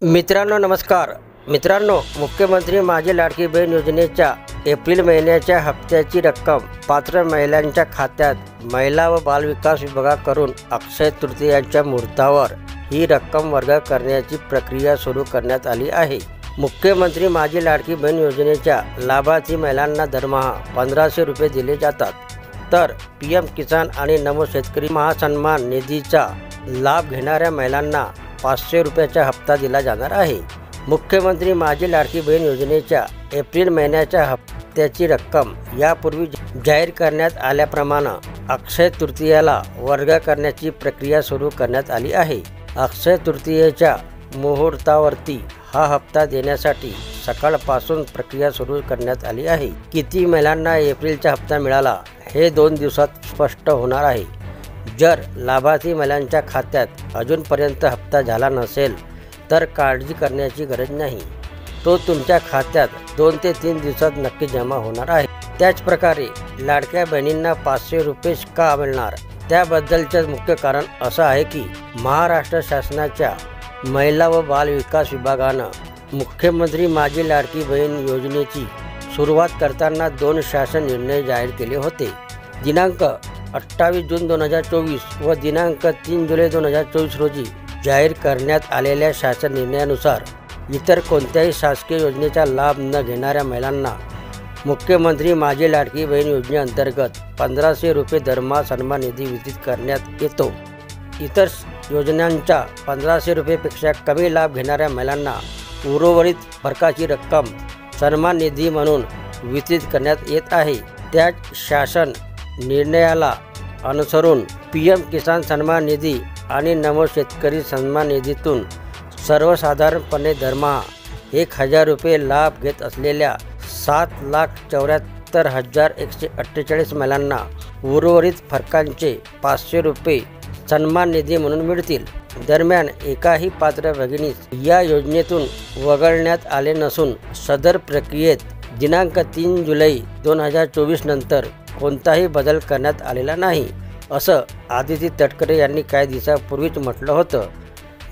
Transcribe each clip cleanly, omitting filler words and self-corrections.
मित्रांनो नमस्कार। मुख्यमंत्री माझी लाडकी बहीण योजनेच्या एप्रिल महिन्याच्या हप्त्याची रक्कम पात्र महिलांच्या खात्यात महिला व बालविकास विभागाकडून अक्षय तृतीयाच्या मुहूर्तावर ही रक्कम वर्ग करण्याची प्रक्रिया सुरू करण्यात आली आहे। मुख्यमंत्री माझी लाडकी बहीण योजनेच्या लाभार्थी महिलांना दरमहा 1500 रुपये दिले जातात, तर PM किसान आणि नमो शेतकरी महासन्मान निधीचा लाभ घेणाऱ्या महिलांना 500 रुपयाचा हप्ता दिला जाणार आहे। मुख्यमंत्री माझी लाडकी बहीण योजनेच्या एप्रिल महिन्याच्या हप्त्याची रक्कम यापूर्वी जाहीर करण्यात आल्याप्रमाणे अक्षय तृतीयाला वर्ग करण्याची प्रक्रिया सुरू करण्यात आली आहे। अक्षय तृतीयेच्या मुहूर्तावरती हा हप्ता देण्यासाठी सकाळपासून प्रक्रिया सुरू करण्यात आली आहे। किती महिलांना एप्रिलचा हप्ता मिळाला हे 2 दिवसात स्पष्ट होणार आहे। जर लाभार्थी महिलांच्या खात्यात अजूनपर्यंत हप्ता झाला नसेल तर काळजी करण्याची गरज नाही, तो तुमच्या खात्यात 2 ते 3 दिवसात नक्की जमा होणार आहे। त्याचप्रकारे लाडक्या बहिणींना 500 रुपये का मिळणार, त्याबद्दलचे मुख्य कारण असं आहे की महाराष्ट्र शासनाच्या महिला व बाल विकास विभागानं मुख्यमंत्री माझी लाडकी बहीण योजनेची सुरुवात करताना 2 शासन निर्णय जाहीर केले होते। दिनांक 28 जून 2024 व दिनांक 3 जुलै 2024 रोजी जाहीर करण्यात आलेल्या शासन निर्णयानुसार इतर कोणत्याही शासकीय योजनेचा लाभ न घेणाऱ्या महिलांना मुख्यमंत्री माझी लाडकी बहीण योजनेअंतर्गत 1500 रुपये दरमहा सन्मान निधी वितरित करण्यात येतो। इतर योजनांच्या 1500 रुपयेपेक्षा कमी लाभ घेणाऱ्या महिलांना उर्वरित फरकाची रक्कम सन्मान निधी म्हणून वितरित करण्यात येत आहे। त्याच शासन निर्णयाला अनुसरून PM किसान सन्मान निधी आणि नमो शेतकरी सन्मान निधीतून सर्वसाधारणपणे दरमहा 1000 रुपये लाभ घेत असलेल्या 7,74,148 महिलांना उर्वरित फरकांचे 500 रुपये सन्मान निधी म्हणून मिळतील। दरम्यान एकाही पात्र भगिनीस या योजनेतून वगळण्यात आले नसून सदर प्रक्रियेत दिनांक 3 जुलै 2024 नंतर कोणताही बदल करण्यात आलेला नाही, असं आदिती तटकरे यांनी काही दिवसापूर्वीच म्हटलं होतं।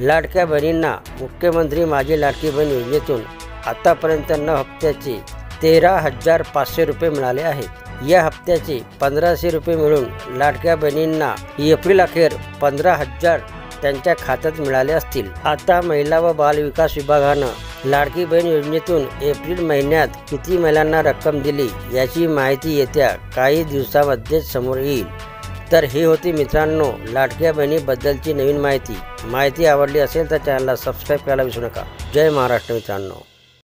लाडक्या बहिणींना मुख्यमंत्री माझी लाडकी बहीण योजनेतून आतापर्यंत 9 हप्त्याचे 13,500 रुपये मिळाले आहेत। या हप्त्याचे 1500 रुपये मिळून लाडक्या बहिणींना एप्रिल अखेर 15,000 त्यांच्या खात्यात मिळाले असतील। आता महिला व बाल विकास विभागानं लाडकी बहीण योजनेतून एप्रिल महिन्यात किती महिलांना रक्कम दिली याची माहिती येत्या काही दिवसांमध्ये समोर येईल। तर ही होती मित्रांनो लाडक्या बहिणीबद्दलची नवीन माहिती आवडली असेल तर चॅनलला सबस्क्राईब करायला विसरू नका। जय महाराष्ट्र मित्रांनो।